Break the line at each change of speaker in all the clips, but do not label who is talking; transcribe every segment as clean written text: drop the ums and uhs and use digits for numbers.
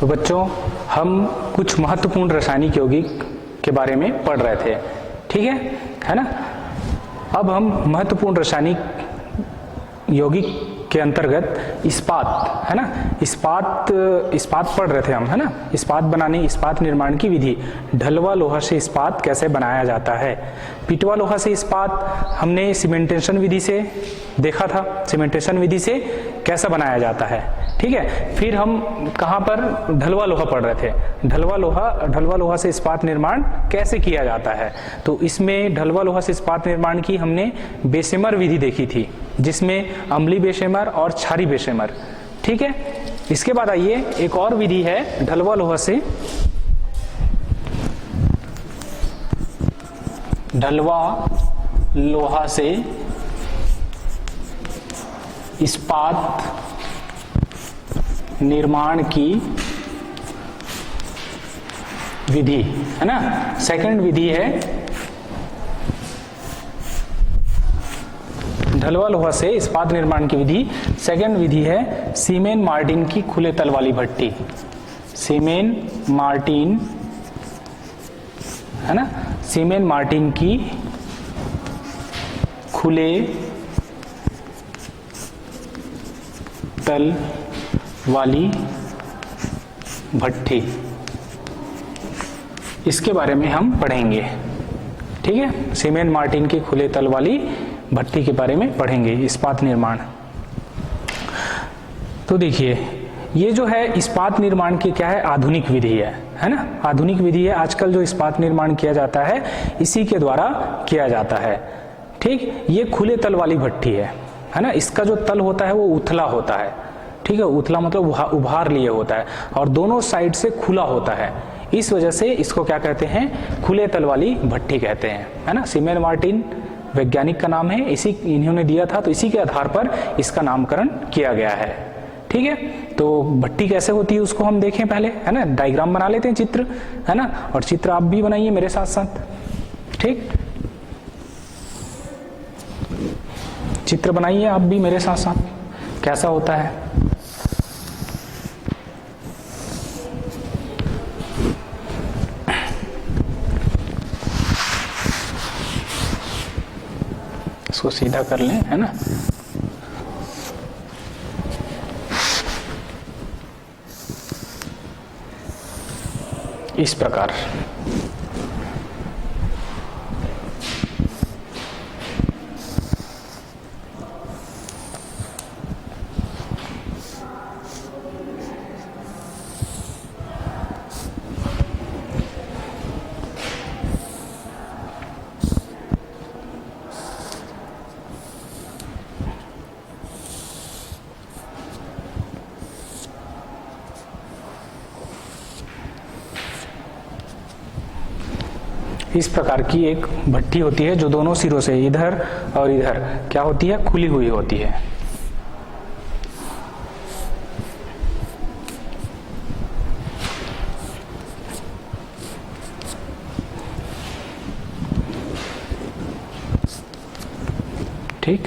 तो बच्चों हम कुछ महत्वपूर्ण रासायनिक यौगिक के बारे में पढ़ रहे थे, ठीक है ना। अब हम महत्वपूर्ण रासायनिक यौगिक के अंतर्गत इस्पात, है ना, इस्पात पढ़ रहे थे हम, है ना। इस्पात बनाने, इस्पात निर्माण की विधि, ढलवा लोहा से इस्पात कैसे बनाया जाता है। पिटवा लोहा से इस्पात हमने सीमेंटेशन विधि से देखा था, सीमेंटेशन विधि से कैसा बनाया जाता है, ठीक है। फिर हम कहाँ पर ढलवा लोहा पढ़ रहे थे, ढलवा लोहा से इस्पात निर्माण कैसे किया जाता है। तो इसमें ढलवा लोहा से इस्पात निर्माण की हमने बेशेमर विधि देखी थी, जिसमें अम्लीय बेशेमर और क्षारीय बेशेमर, ठीक है। इसके बाद आइए एक और विधि है ढलवा लोहा से इस्पात निर्माण की विधि, है ना। सेकंड विधि है ढलवा लोहा से इस्पात निर्माण की विधि। सेकंड विधि है सीमेन मार्टिन की खुले तल वाली भट्टी, सीमेन मार्टिन, है ना, सीमेन मार्टिन की खुले तल वाली भट्टी, इसके बारे में हम पढ़ेंगे, ठीक है। सीमेन मार्टिन की खुले तल वाली भट्टी के बारे में पढ़ेंगे, इस्पात निर्माण। तो देखिए ये जो है इस्पात निर्माण की क्या है, आधुनिक विधि है ना, आधुनिक विधि है। आजकल जो इस्पात निर्माण किया जाता है इसी के द्वारा किया जाता है, ठीक। ये खुले तल वाली भट्टी है ना। इसका जो तल होता है वो उथला होता है, ठीक है। उथला मतलब उभार लिए होता है और दोनों साइड से खुला होता है, इस वजह से इसको क्या कहते हैं, खुले तल वाली भट्टी कहते हैं, है ना। सीमेन मार्टिन वैज्ञानिक का नाम है, इसी इन्होंने दिया था, तो इसी के आधार पर इसका नामकरण किया गया है, ठीक है। तो भट्टी कैसे होती है उसको हम देखें पहले, है ना। डायग्राम बना लेते हैं, चित्र, है ना, और चित्र आप भी बनाइए मेरे साथ साथ, ठीक। चित्र बनाइए आप भी मेरे साथ साथ, कैसा होता है। इसको सीधा कर लें, है ना। इस प्रकार इस प्रकार की एक भट्टी होती है जो दोनों सिरों से इधर और इधर क्या होती है, खुली हुई होती है। ठीक,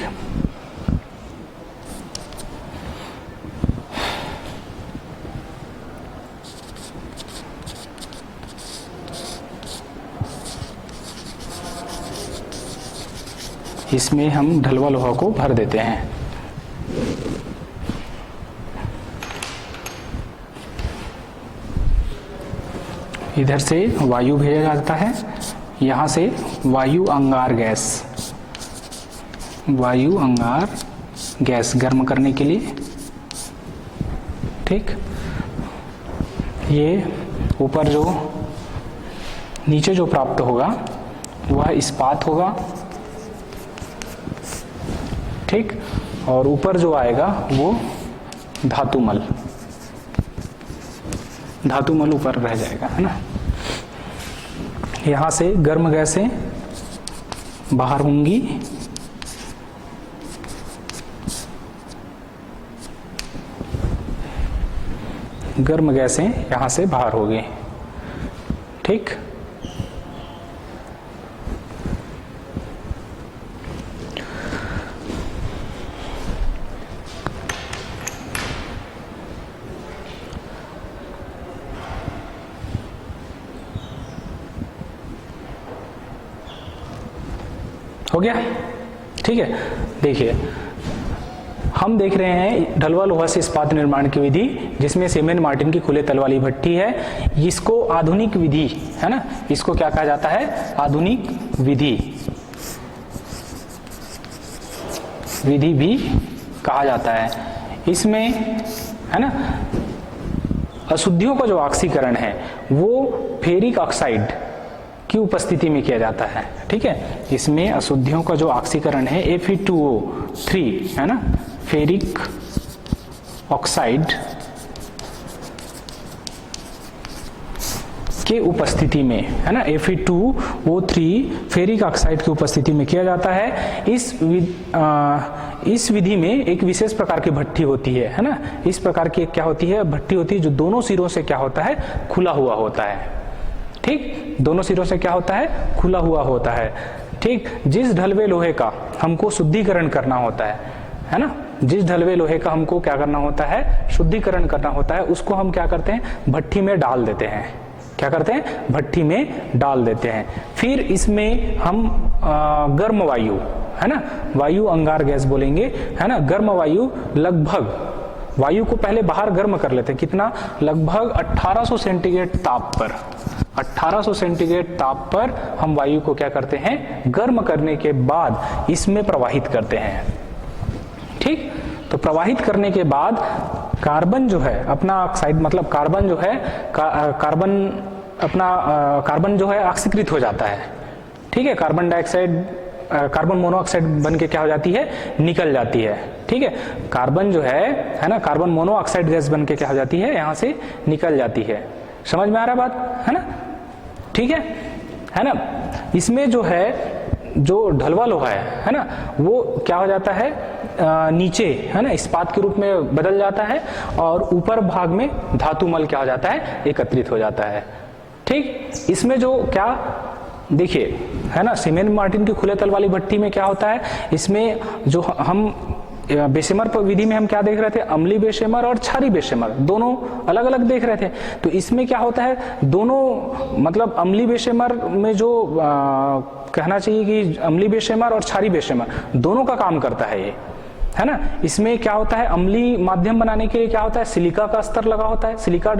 इसमें हम ढलवा लोहा को भर देते हैं। इधर से वायु भेजा जाता है, यहाँ से वायु अंगार गैस गर्म करने के लिए, ठीक। ये ऊपर जो नीचे जो प्राप्त होगा वह इस्पात होगा, ठीक, और ऊपर जो आएगा वो धातुमल ऊपर रह जाएगा, है ना। यहां से गर्म गैसें बाहर होंगी, गर्म गैसें यहां से बाहर होगी, ठीक। हो गया, ठीक है। देखिए हम देख रहे हैं ढलवा लोहा से इस्पात निर्माण की विधि, जिसमें सीमेंट मार्टिन की खुले तल वाली भट्ठी है। इसको आधुनिक विधि है ना, इसको क्या कहा जाता है, आधुनिक विधि भी कहा जाता है। इसमें है ना अशुद्धियों का जो ऑक्सीकरण है वो फेरिक ऑक्साइड की उपस्थिति में किया जाता है, ठीक है। इसमें अशुद्धियों का जो ऑक्सीकरण है Fe2O3 है ना, फेरिक ऑक्साइड के उपस्थिति में है ना, Fe2O3 फेरिक ऑक्साइड की उपस्थिति में किया जाता है। इस विधि में एक विशेष प्रकार की भट्ठी होती है ना, इस प्रकार की क्या होती है, भट्ठी होती है जो दोनों सिरों से क्या होता है, खुला हुआ होता है, ठीक। दोनों सिरों से क्या होता है, खुला हुआ होता है, ठीक। जिस ढलवे लोहे का हमको शुद्धिकरण करना होता है ना, जिस ढलवे लोहे का हमको क्या करना होता है, शुद्धिकरण करना होता है, उसको हम क्या करते हैं, भट्ठी में डाल देते हैं। क्या करते हैं, भट्ठी में डाल देते हैं। फिर इसमें हम गर्म वायु है ना, वायु अंगार गैस बोलेंगे है ना, गर्म वायु लगभग वायु को पहले बाहर गर्म कर लेते हैं, कितना, लगभग 1800 सेंटीग्रेड ताप पर, 1800 सेंटीग्रेड ताप पर हम वायु को क्या करते हैं, गर्म करने के बाद इसमें प्रवाहित करते हैं, ठीक। तो प्रवाहित करने के बाद कार्बन जो है अपना ऑक्साइड, मतलब कार्बन जो है कार्बन जो है ऑक्सीकृत हो जाता है, ठीक है। कार्बन डाइऑक्साइड कार्बन मोनोऑक्साइड बन के क्या हो जाती है, निकल जाती है, ठीक है। कार्बन जो है ना, कार्बन मोनोऑक्साइड गैस बन के क्या हो जाती है, यहां से निकल जाती है। समझ में आ रहा बात है ना, ठीक है ना। इसमें जो है, जो ढलवा लोहा है ना, वो क्या हो जाता है, नीचे है ना इस्पात के रूप में बदल जाता है, और ऊपर भाग में धातु मल क्या हो जाता है, एकत्रित हो जाता है, ठीक। इसमें जो क्या देखिए है ना, सीमेंट मार्टिन की खुले तल वाली भट्टी में क्या होता है, इसमें जो हम बेशेमर विधि में हम क्या देख रहे थे, अम्लीय बेशेमर और क्षारीय बेशेमर दोनों अलग अलग देख रहे थे। तो इसमें क्या होता है, दोनों मतलब अम्लीय बेशेमर में जो कहना चाहिए कि अम्लीय बेशेमर और क्षारीय बेशेमर दोनों का काम करता है ये, है ना। इसमें क्या होता है, अम्लीय माध्यम बनाने के लिए क्या होता है, सिलिका का स्तर लगा होता है, सिलिका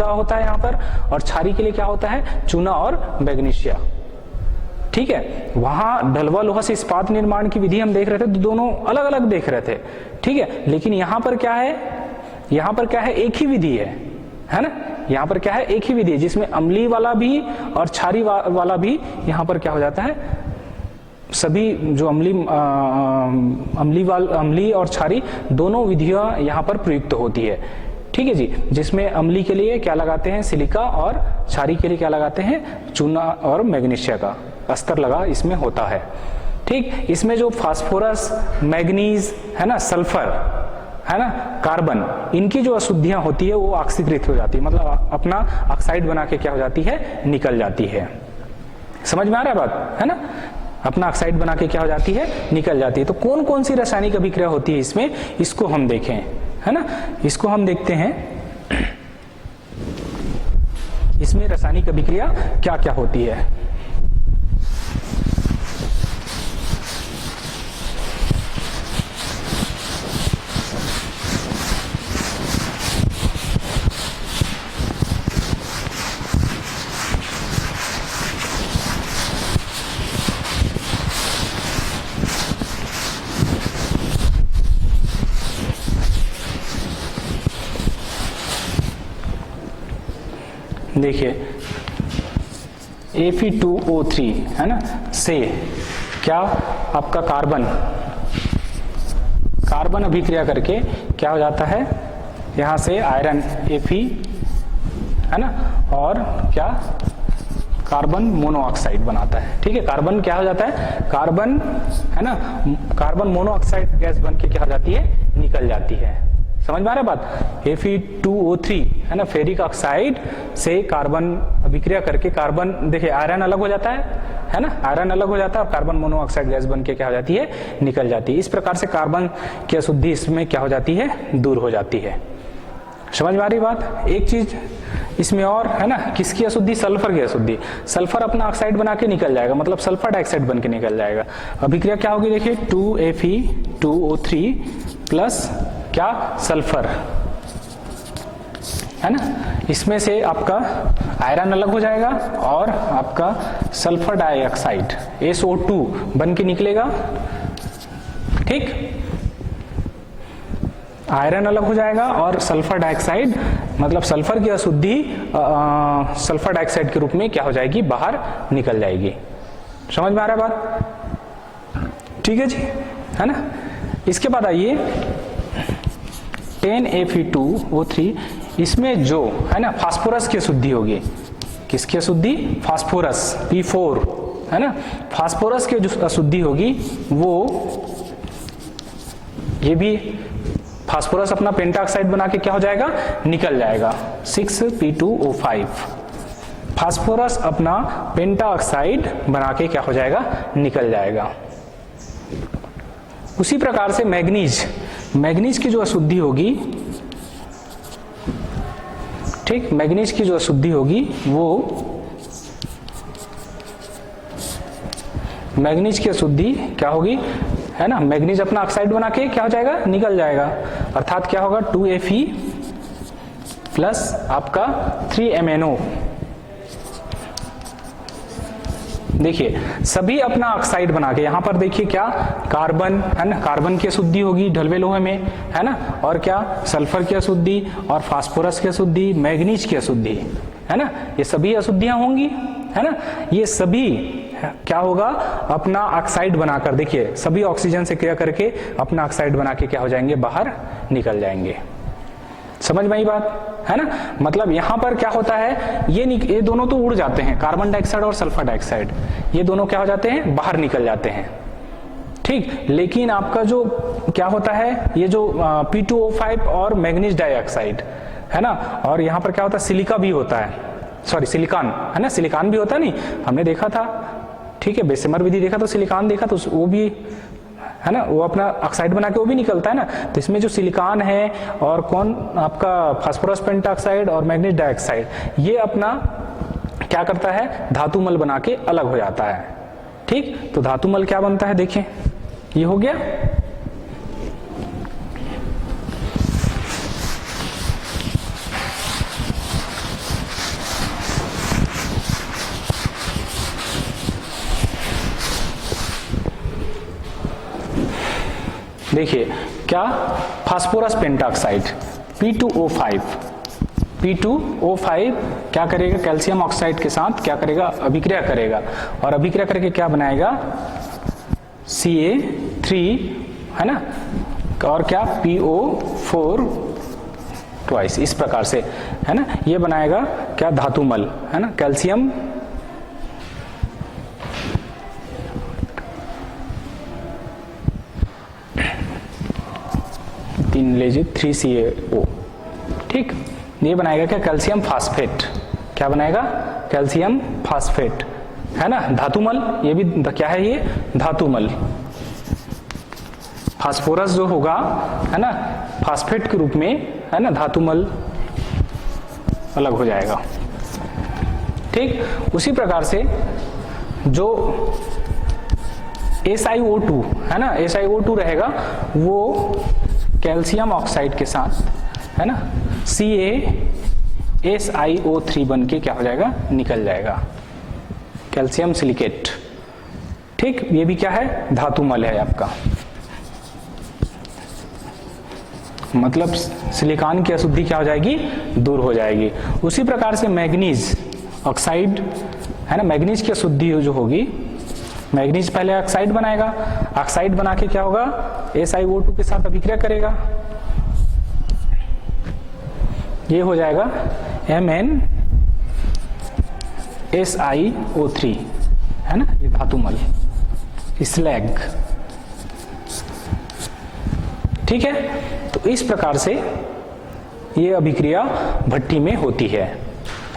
होता है यहाँ पर, और क्षारीय के लिए क्या होता है, चूना और मैग्नीशिया, ठीक है। वहां ढलवा लोहा से इस्पात निर्माण की विधि हम देख रहे थे, तो दोनों अलग अलग देख रहे थे, ठीक है। लेकिन यहाँ पर क्या है, यहाँ पर क्या है, एक ही विधि है ना। यहाँ पर क्या है, एक ही विधि है, जिसमें अम्लीय वाला भी और क्षारीय वाला भी यहाँ पर क्या हो जाता है, सभी जो अम्लीय और क्षारीय दोनों विधियां यहाँ पर प्रयुक्त होती है, ठीक है जी। जिसमें अम्लीय के लिए क्या लगाते हैं, सिलिका, और क्षारीय के लिए क्या लगाते हैं, चूना और मैग्नीशिया का अस्तर लगा इसमें होता है, ठीक। इसमें जो फास्फोरस, मैग्नीज है ना, सल्फर है ना, कार्बन, इनकी जो अशुद्धियां होती है वो ऑक्सीकृत हो जाती है, मतलब अपना ऑक्साइड बना के क्या हो जाती है, निकल जाती है। समझ में आ रहा है बात है ना, अपना ऑक्साइड बना के क्या हो जाती है, निकल जाती है। तो कौन कौन सी रासायनिक अभिक्रिया होती है इसमें, इसको हम देखें है ना, इसको हम देखते हैं। इसमें रासायनिक अभिक्रिया क्या क्या होती है। देखिए Fe2O3 है ना, से क्या आपका कार्बन अभिक्रिया करके क्या हो जाता है, यहां से आयरन Fe है ना, और क्या कार्बन मोनोऑक्साइड बनाता है, ठीक है। कार्बन क्या हो जाता है, कार्बन है ना, कार्बन मोनोऑक्साइड गैस बन के क्या हो जाती है, निकल जाती है। समझ में आ रहा है बात। Fe2O3 है ना, फेरिक ऑक्साइड से कार्बन अभिक्रिया करके कार्बन, देखिए आयरन अलग हो जाता है ना, आयरन अलग हो जाता है और कार्बन मोनोऑक्साइड गैस बन के क्या हो जाती है, निकल जाती है। इस प्रकार से कार्बन की अशुद्धि इसमें क्या हो जाती है, दूर हो जाती है। समझ में आ रही बात। एक चीज इसमें और है ना, किसकी अशुद्धि, सल्फर की अशुद्धि। सल्फर अपना ऑक्साइड बना के निकल जाएगा, मतलब सल्फर डाइऑक्साइड बन के निकल जाएगा। अभिक्रिया क्या होगी देखिए, 2Fe2O3 प्लस क्या, सल्फर, है ना। इसमें से आपका आयरन अलग हो जाएगा और आपका सल्फर डाइऑक्साइड SO2 बन के निकलेगा। ठीक, आयरन अलग हो जाएगा और सल्फर डाइऑक्साइड, मतलब सल्फर की अशुद्धि सल्फर डाइऑक्साइड के रूप में क्या हो जाएगी, बाहर निकल जाएगी। समझ में आ रहा है बात? ठीक है जी, है ना। इसके बाद आइए 10Fe2O3, इसमें जो है ना फास्फोरस की अशुद्धि होगी। किसकी अशुद्धि, फास्फोरस, P4, है ना। फास्फोरस की जो अशुद्धि होगी वो, ये भी फास्फोरस अपना पेंटाऑक्साइड बना के क्या हो जाएगा, निकल जाएगा, 6P2O5। फास्फोरस अपना पेंटाऑक्साइड बना के क्या हो जाएगा, निकल जाएगा। उसी प्रकार से मैग्नीज की जो अशुद्धि होगी, ठीक, मैग्नीज की जो अशुद्धि होगी वो, मैग्नीज की अशुद्धि क्या होगी, है ना, मैग्नीज अपना ऑक्साइड बना के क्या हो जाएगा, निकल जाएगा। अर्थात क्या होगा, 2Fe प्लस आपका 3MnO। देखिए सभी अपना ऑक्साइड बना के, यहां पर देखिए क्या, कार्बन, है ना, कार्बन की अशुद्धि होगी ढलवे लोहे में, है ना, और क्या, सल्फर की अशुद्धि और फास्फोरस की अशुद्धि, मैग्नीज की अशुद्धि, है ना, ये सभी अशुद्धियां होंगी, है ना। ये सभी क्या होगा, अपना ऑक्साइड बनाकर, देखिए सभी ऑक्सीजन से क्रिया करके अपना ऑक्साइड बना के क्या हो जाएंगे, बाहर निकल जाएंगे। समझ में आई बात, है ना। मतलब यहां पर क्या होता है, ये दोनों तो उड़ जाते हैं, कार्बन डाइऑक्साइड और सल्फर डाइऑक्साइड, ये दोनों क्या हो जाते हैं, बाहर निकल जाते हैं। ठीक, लेकिन आपका जो क्या होता है, ये जो P2O5 और मैग्नीज डाइऑक्साइड, है ना, और यहां पर क्या होता है, सिलिका भी होता है, सॉरी सिलिकॉन, है ना, सिलिकॉन भी होता है, नहीं हमने देखा था, ठीक है, बेसेमर विधि देखा तो सिलिकॉन देखा, तो वो भी, है ना, वो अपना ऑक्साइड बना के वो भी निकलता है ना। तो इसमें जो सिलिकॉन है और कौन आपका फास्फोरस पेंटाऑक्साइड और मैग्नीज डाइऑक्साइड, ये अपना क्या करता है, धातुमल बना के अलग हो जाता है। ठीक, तो धातुमल क्या बनता है, देखिए ये हो गया। देखिए क्या, फास्फोरस पेंटाऑक्साइड P2O5 क्या करेगा, कैल्शियम ऑक्साइड के साथ क्या करेगा, अभिक्रिया करेगा, और अभिक्रिया करके क्या बनाएगा, Ca3, है ना, और क्या, PO4 ट्वाइस, इस प्रकार से, है ना, ये बनाएगा क्या, धातुमल, है ना, कैल्शियम लीजिए 3CaO। ठीक, ये बनाएगा क्या, कैल्शियम फास्फेट, क्या बनाएगा, कैल्शियम फास्फेट, है ना, धातुमल, ये भी क्या है, ये धातुमल। फास्फोरस जो होगा, है ना, फास्फेट के रूप में, है ना, धातुमल अलग हो जाएगा। ठीक, उसी प्रकार से जो SiO2, है ना, SiO2 रहेगा, वो कैल्शियम ऑक्साइड के साथ, है ना, CaSiO3 बन के क्या हो जाएगा, निकल जाएगा, कैल्शियम सिलिकेट। ठीक, ये भी क्या है, धातुमल है आपका, मतलब सिलिकॉन की अशुद्धि क्या हो जाएगी, दूर हो जाएगी। उसी प्रकार से मैग्नीज ऑक्साइड, है ना, मैग्नीज की अशुद्धि जो होगी, मैग्नीज पहले ऑक्साइड बनाएगा, ऑक्साइड बना के क्या होगा, SiO2 के साथ अभिक्रिया करेगा, ये हो जाएगा MnSiO3, है ना, ये धातुमल, स्लैग। ठीक है, तो इस प्रकार से ये अभिक्रिया भट्टी में होती है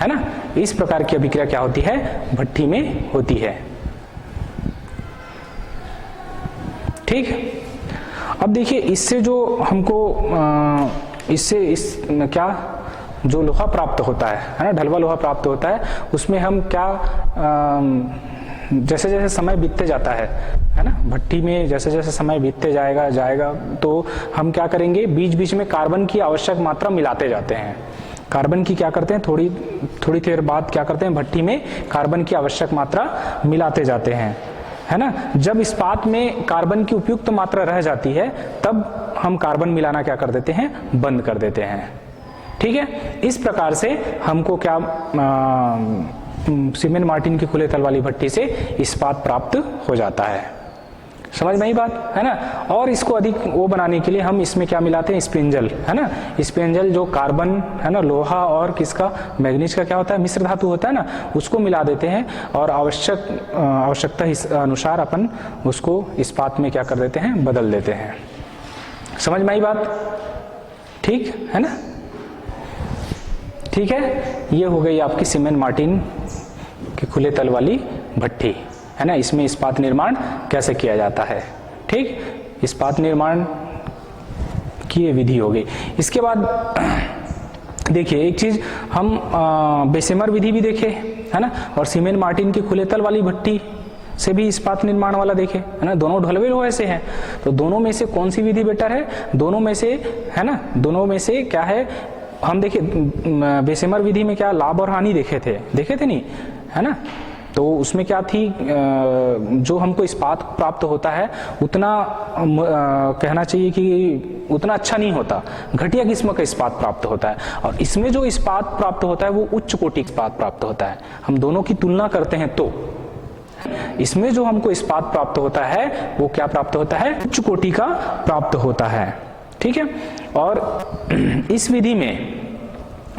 ना, इस प्रकार की अभिक्रिया क्या होती है, भट्टी में होती है। ठीक, अब देखिए इससे जो हमको क्या जो लोहा प्राप्त होता है ना, ढलवा लोहा प्राप्त होता है, उसमें हम क्या जैसे जैसे समय बीतते जाता है ना, भट्टी में जैसे जैसे समय बीतते जाएगा तो हम क्या करेंगे, बीच बीच में कार्बन की आवश्यक मात्रा मिलाते जाते हैं। कार्बन की क्या करते हैं, थोड़ी देर बाद क्या करते हैं, भट्टी में कार्बन की आवश्यक मात्रा मिलाते जाते हैं, है ना। जब इस्पात में कार्बन की उपयुक्त मात्रा रह जाती है तब हम कार्बन मिलाना क्या कर देते हैं, बंद कर देते हैं। ठीक है, इस प्रकार से हमको क्या सीमेंट मार्टिन की खुले तल वाली भट्टी से इस्पात प्राप्त हो जाता है। समझ में आई बात, है ना। और इसको अधिक वो बनाने के लिए हम इसमें क्या मिलाते हैं, स्पिंजल, है ना। स्पिंजल जो कार्बन, है ना, लोहा और किसका, मैग्नीज का क्या होता है, मिश्र धातु होता है ना, उसको मिला देते हैं और आवश्यकता अनुसार अपन उसको इस्पात में क्या कर देते हैं, बदल देते हैं। समझ में आई बात, ठीक है ना। ठीक है, ये हो गई आपकी सीमेंट मार्टिन की खुले तल वाली भट्टी, है ना। इसमें इस्पात निर्माण कैसे किया जाता है, ठीक, इस्पात निर्माण की ये विधि हो गई। इसके बाद देखिए एक चीज हम बेसेमर विधि भी देखे, है ना, और सीमेंट मार्टिन की खुले तल वाली भट्टी से भी इस्पात निर्माण वाला देखे, है ना। दोनों ढलवे लोहे से हैं, तो दोनों में से कौन सी विधि बेटर है, दोनों में से, है ना, दोनों में से क्या है, हम देखिए बेसेमर विधि में क्या लाभ और हानि देखे थे नहीं, है ना। तो उसमें क्या थी, जो हमको इस्पात प्राप्त होता है उतना कहना चाहिए कि उतना अच्छा नहीं होता, घटिया किस्म का इस्पात प्राप्त होता है। और इसमें जो इस्पात प्राप्त होता है वो उच्च कोटि इस्पात प्राप्त होता है। हम दोनों की तुलना करते हैं तो इसमें जो हमको इस्पात प्राप्त होता है वो क्या प्राप्त होता है, उच्च कोटि का प्राप्त होता है। ठीक है, और इस विधि में,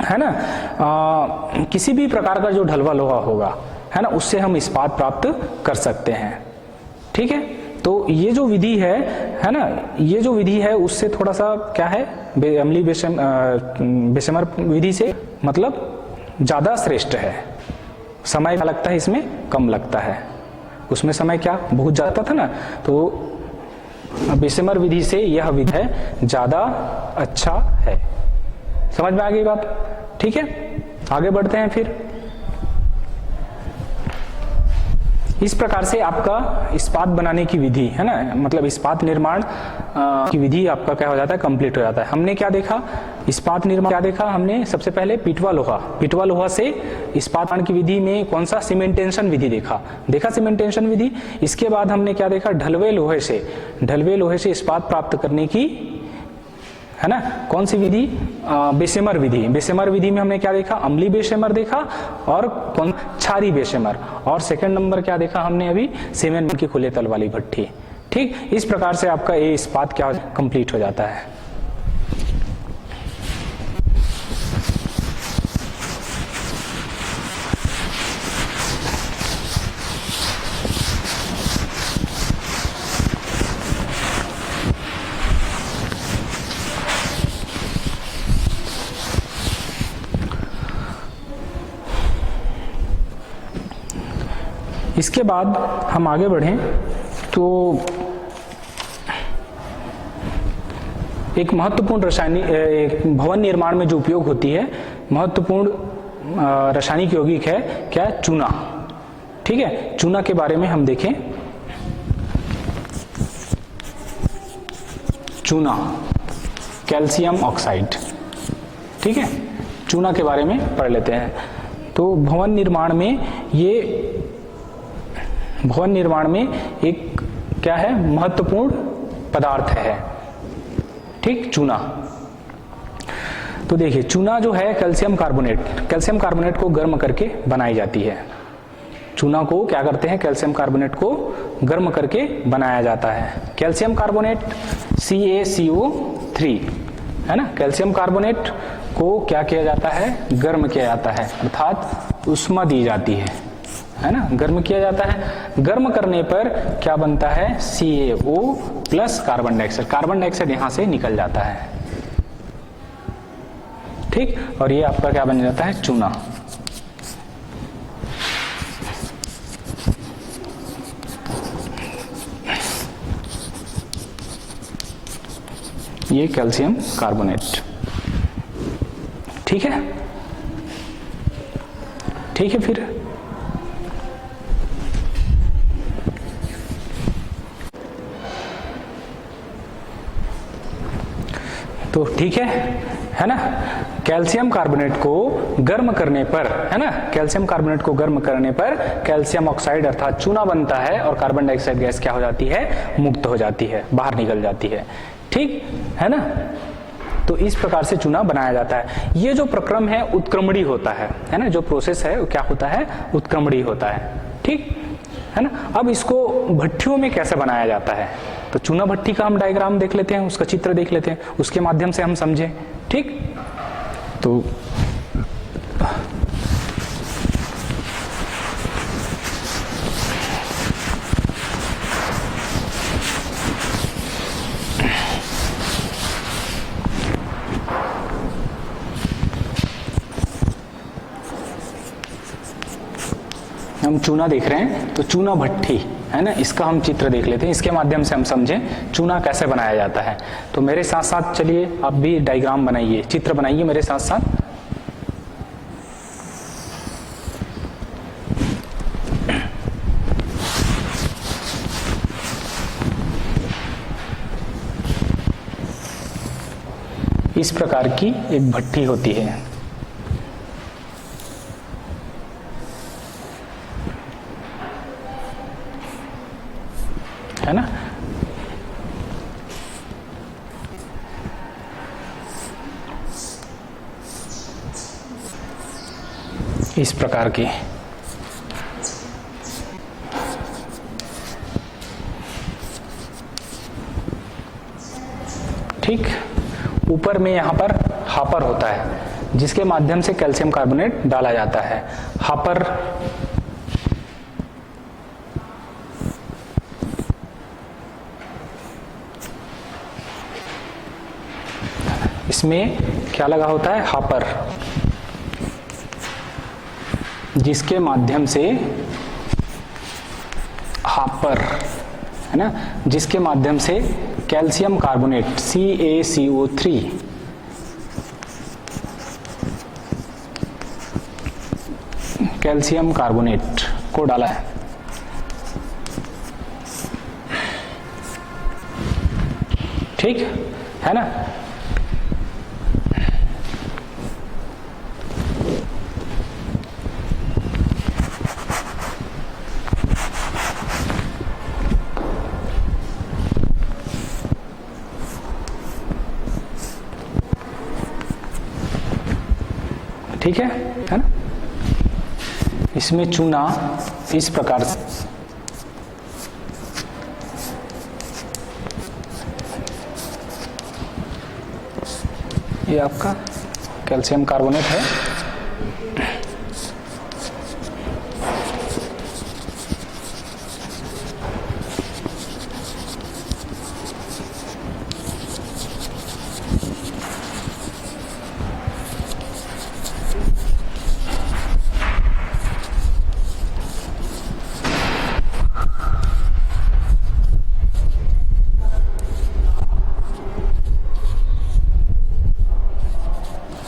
है ना, किसी भी प्रकार का जो ढलवा लोहा होगा, है ना, उससे हम इस्पात प्राप्त कर सकते हैं। ठीक है, तो ये जो विधि है ना, ये जो विधि है उससे थोड़ा सा क्या है, अम्लीय बेसेमर विधि से मतलब ज्यादा श्रेष्ठ है। समय क्या लगता है इसमें, कम लगता है, उसमें समय क्या बहुत ज्यादा था ना, तो बेसेमर विधि से यह विधि है ज्यादा अच्छा है। समझ में आ गई बात, ठीक है। आगे बढ़ते हैं फिर। इस प्रकार से आपका इस्पात बनाने की विधि, है ना, मतलब इस्पात निर्माण की विधि आपका क्या हो जाता है, कंप्लीट हो जाता है। हमने क्या देखा, इस्पात निर्माण क्या देखा हमने, सबसे पहले पिटवा लोहा से इस्पात निर्माण की विधि में कौन सा, सीमेंटेशन विधि देखा सीमेंटेशन विधि। इसके बाद हमने क्या देखा, ढलवे लोहे से इस्पात प्राप्त करने की, है ना, कौन सी विधि, बेसेमर विधि में हमने क्या देखा, अम्लीय बेसेमर देखा और कौन, क्षारीय बेसेमर। और सेकंड नंबर क्या देखा हमने अभी, सीमेंट की खुले तल वाली भट्टी। ठीक, इस प्रकार से आपका ये इस्पात क्या कंप्लीट हो जाता है। इसके बाद हम आगे बढ़ें तो एक महत्वपूर्ण रासायनिक भवन निर्माण में जो उपयोग होती है, महत्वपूर्ण रासायनिक यौगिक है क्या, चूना। ठीक है, चूना के बारे में हम देखें। चूना, कैल्शियम ऑक्साइड। ठीक है, चूना के बारे में पढ़ लेते हैं। तो भवन निर्माण में एक क्या है, महत्वपूर्ण पदार्थ है। ठीक, चूना। तो देखिए चूना जो है कैल्शियम कार्बोनेट को गर्म करके बनाई जाती है। चूना को क्या करते हैं, कैल्शियम कार्बोनेट को गर्म करके बनाया जाता है। कैल्शियम कार्बोनेट CaCO3, है ना, कैल्शियम कार्बोनेट को क्या किया जाता है, गर्म किया जाता है, अर्थात उष्मा दी जाती है ना, गर्म किया जाता है। गर्म करने पर क्या बनता है, CaO प्लस कार्बन डाइऑक्साइड यहां से निकल जाता है। ठीक, और ये आपका क्या बन जाता है, चूना। ये कैल्शियम कार्बोनेट। ठीक है, ठीक है। फिर तो ठीक है ना, कैल्शियम कार्बोनेट को गर्म करने पर, है ना, कैल्शियम कार्बोनेट को गर्म करने पर कैल्शियम ऑक्साइड अर्थात चूना बनता है और कार्बन डाइऑक्साइड गैस क्या हो जाती है, मुक्त हो जाती है, बाहर निकल जाती है। ठीक है ना, तो इस प्रकार से चूना बनाया जाता है। ये जो प्रक्रम है उत्क्रमणी होता है ना, जो प्रोसेस है वो क्या होता है, उत्क्रमणी होता है। ठीक है ना। अब इसको भट्टियों में कैसे बनाया जाता है, तो चूना भट्टी का हम डायग्राम देख लेते हैं, उसका चित्र देख लेते हैं, उसके माध्यम से हम समझें। ठीक, तो हम चूना देख रहे हैं, तो चूना भट्टी है ना, इसका हम चित्र देख लेते हैं, इसके माध्यम से हम समझें चूना कैसे बनाया जाता है। तो मेरे साथ साथ चलिए आप भी डायग्राम बनाइए, चित्र बनाइए मेरे साथ साथ। इस प्रकार की एक भट्टी होती है ना। इस प्रकार की ठीक, ऊपर में यहां पर हापर होता है जिसके माध्यम से कैल्शियम कार्बोनेट डाला जाता है। हापर इसमें क्या लगा होता है, हापर, जिसके माध्यम से हापर है ना, जिसके माध्यम से calcium carbonate CaCO3 calcium carbonate को डाला है। ठीक है ना। ठीक है ना। इसमें चूना इस प्रकार से ये आपका कैल्शियम कार्बोनेट है।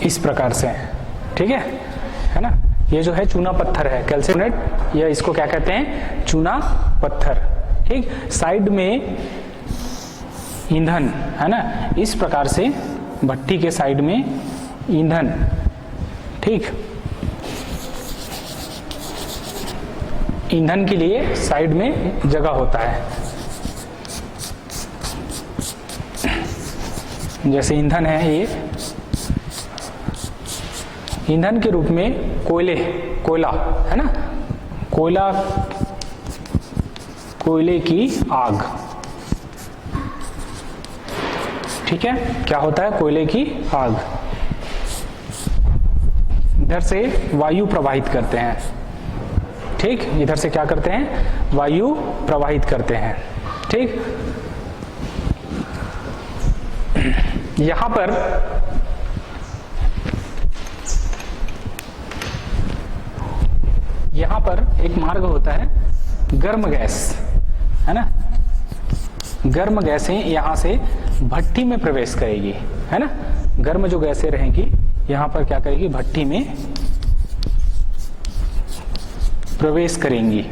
इस प्रकार से, ठीक है ना। ये जो है चूना पत्थर है, कैल्शियम कार्बोनेट, या इसको क्या कहते हैं, चूना पत्थर। ठीक, साइड में ईंधन है ना, इस प्रकार से भट्टी के साइड में ईंधन। ठीक, ईंधन के लिए साइड में जगह होता है, जैसे ईंधन है ये, ईंधन के रूप में कोयला है ना, कोयले की आग। ठीक है, क्या होता है, कोयले की आग। इधर से वायु प्रवाहित करते हैं। ठीक, इधर से क्या करते हैं, वायु प्रवाहित करते हैं। ठीक, यहां पर एक मार्ग होता है, गर्म गैस है ना, गर्म गैसें यहां से भट्टी में प्रवेश करेगी, है ना। गर्म जो गैसें रहेंगी यहां पर क्या करेगी, भट्टी में प्रवेश करेंगी।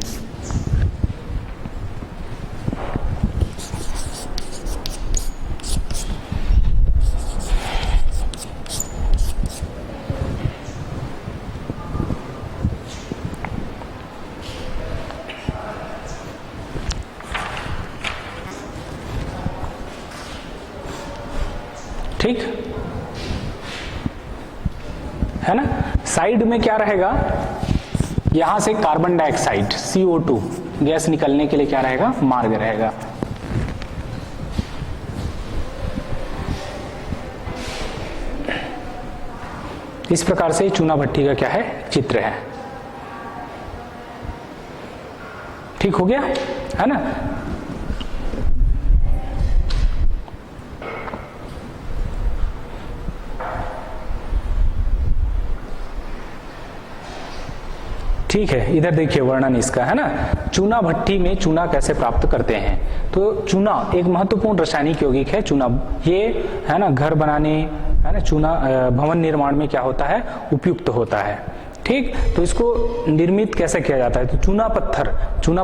ठीक है ना। साइड में क्या रहेगा, यहां से कार्बन डाइऑक्साइड CO2 गैस निकलने के लिए क्या रहेगा, मार्ग रहेगा। इस प्रकार से चूना भट्टी का क्या है, चित्र है। ठीक हो गया है ना। ठीक है, इधर देखिए वर्णन इसका है ना। चूना भट्टी में चूना कैसे प्राप्त करते हैं। तो चूना एक महत्वपूर्ण रासायनिक यौगिक है। चूना ये है ना, घर बनाने है ना, चूना भवन निर्माण में क्या होता है, उपयुक्त होता है। ठीक, तो इसको निर्मित कैसे किया जाता है। तो चूना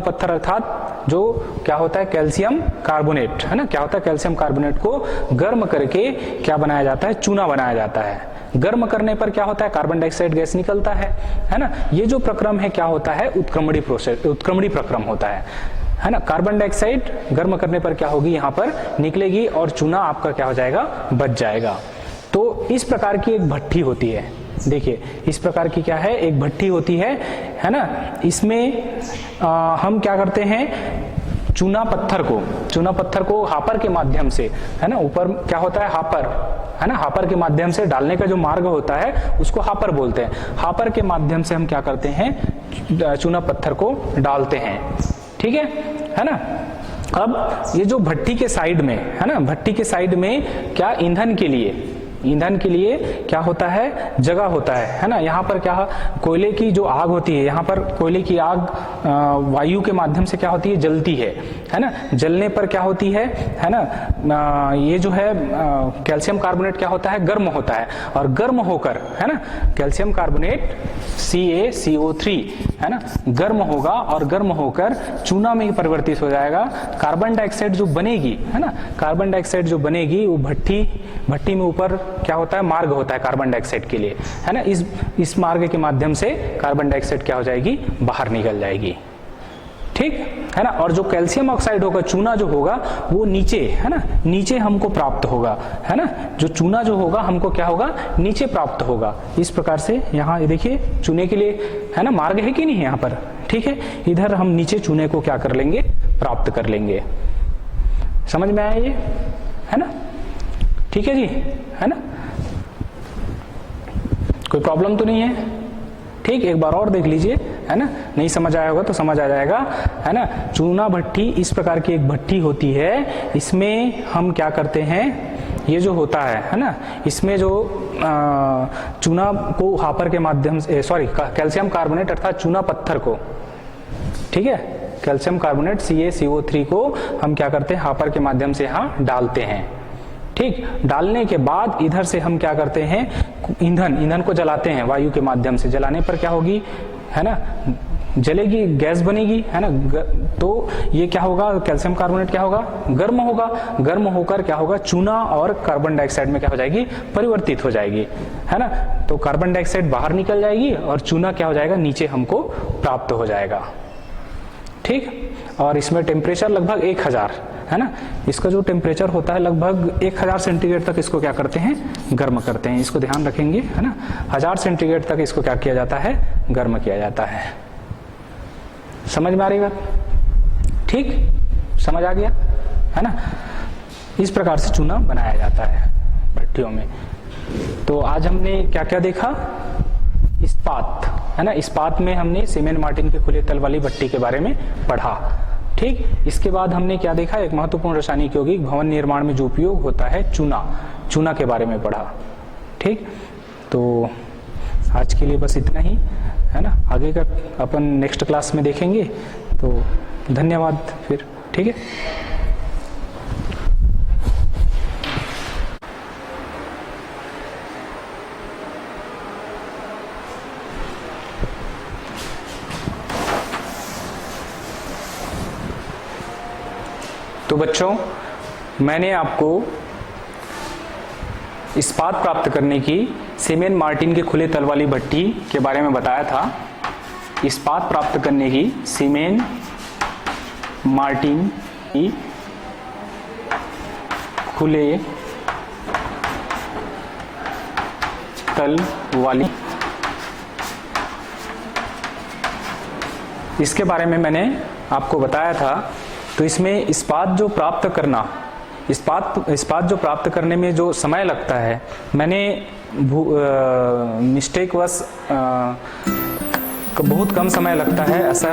पत्थर अर्थात जो क्या होता है, कैल्शियम कार्बोनेट है ना, क्या होता है, कैल्शियम कार्बोनेट को गर्म करके क्या बनाया जाता है, चूना बनाया जाता है। गर्म करने पर क्या होता है, कार्बन डाइऑक्साइड गैस निकलता है ना। ये जो प्रक्रम है क्या होता है, उत्क्रमणी प्रक्रम होता है ना। कार्बन डाइऑक्साइड गर्म करने पर क्या होगी, यहाँ पर निकलेगी और चूना आपका क्या हो जाएगा, बच जाएगा। तो इस प्रकार की एक भट्टी होती है। देखिए इस प्रकार की क्या है, एक भट्टी होती है ना। इसमें हम क्या करते हैं, चूना पत्थर को हापर के माध्यम से है ना, ऊपर क्या होता है, हापर है ना, हापर के माध्यम से डालने का जो मार्ग होता है उसको हापर बोलते हैं। हापर के माध्यम से हम क्या करते हैं, चूना पत्थर को डालते हैं। ठीक है ना। अब ये जो भट्टी के साइड में है ना, भट्टी के साइड में क्या ईंधन के लिए क्या होता है, जगह होता है ना। यहाँ पर क्या, कोयले की जो आग होती है, यहाँ पर कोयले की आग वायु के माध्यम से क्या होती है, जलती है ना। जलने पर क्या होती है ना, ये जो है कैल्शियम कार्बोनेट क्या होता है, गर्म होता है। और गर्म होकर है ना, कैल्शियम कार्बोनेट CaCO3 है ना, गर्म होगा और गर्म होकर चूना में परिवर्तित हो जाएगा। कार्बन डाइऑक्साइड जो बनेगी है ना, कार्बन डाइऑक्साइड जो बनेगी वो भट्टी में ऊपर क्या होता है, मार्ग होता है कार्बन डाइऑक्साइड के लिए है ना। इस मार्ग के माध्यम से कार्बन डाइऑक्साइड क्या हो जाएगी, बाहर निकल जाएगी। ठीक है ना। और जो कैल्शियम ऑक्साइड होगा, चूना जो होगा वो नीचे है ना, नीचे हमको प्राप्त होगा है ना। जो चूना जो होगा हमको क्या होगा, नीचे प्राप्त होगा। इस प्रकार से यहाँ देखिए चूने के लिए है ना, मार्ग है कि नहीं यहाँ पर। ठीक है, इधर हम नीचे चूने को क्या कर लेंगे, प्राप्त कर लेंगे। समझ में आया ये है ना। ठीक है जी, है ना, कोई प्रॉब्लम तो नहीं है। ठीक, एक बार और देख लीजिए है ना, नहीं समझ आया होगा तो समझ आ जाएगा है ना। चूना भट्टी इस प्रकार की एक भट्टी होती है। इसमें हम क्या करते हैं, ये जो होता है ना, इसमें जो चूना को हापर के माध्यम से कैल्शियम कार्बोनेट अर्थात चूना पत्थर को, ठीक है, कैल्शियम कार्बोनेट CaCO3 को हम क्या करते हैं, हापर के माध्यम से यहाँ डालते हैं। ठीक, डालने के बाद इधर से हम क्या करते हैं, ईंधन को जलाते हैं वायु के माध्यम से। जलाने पर क्या होगी है ना, जलेगी, गैस बनेगी है ना। तो ये क्या होगा, कैल्शियम कार्बोनेट क्या होगा, गर्म होगा। गर्म होकर क्या होगा, चूना और कार्बन डाइऑक्साइड में क्या हो जाएगी, परिवर्तित हो जाएगी है ना। तो कार्बन डाइऑक्साइड बाहर निकल जाएगी और चूना क्या हो जाएगा, नीचे हमको प्राप्त हो जाएगा। ठीक, और इसमें टेम्परेचर लगभग 1000 है ना। इसका जो टेम्परेचर होता है लगभग 1000 सेंटीग्रेड तक इसको क्या करते हैं, गर्म करते हैं। इसको ध्यान रखेंगे है ना, 1000 सेंटीग्रेड तक इसको क्या किया जाता है, गर्म किया जाता है। समझ में आ रही बात। ठीक, समझ आ गया है ना। इस प्रकार से चूना बनाया जाता है भट्टियों में। तो आज हमने क्या क्या देखा, इस्पात है ना। इस्पात में हमने सीमेंट मार्टिन के खुले तल वाली भट्टी के बारे में पढ़ा। ठीक, इसके बाद हमने क्या देखा, एक महत्वपूर्ण रासायनिक यौगिक भवन निर्माण में जो उपयोग होता है, चूना के बारे में पढ़ा। ठीक, तो आज के लिए बस इतना ही है ना। आगे का अपन नेक्स्ट क्लास में देखेंगे। तो धन्यवाद फिर। ठीक है। तो बच्चों, मैंने आपको इस्पात प्राप्त करने की सीमेन मार्टिन के खुले तल वाली भट्टी के बारे में बताया था। इस्पात प्राप्त करने की सीमेन मार्टिन की खुले तल वाली, इसके बारे में मैंने आपको बताया था। तो इसमें इस्पात जो प्राप्त करना, इस्पात जो प्राप्त करने में जो समय लगता है, मैंने मिस्टेक वश बहुत कम समय लगता है ऐसा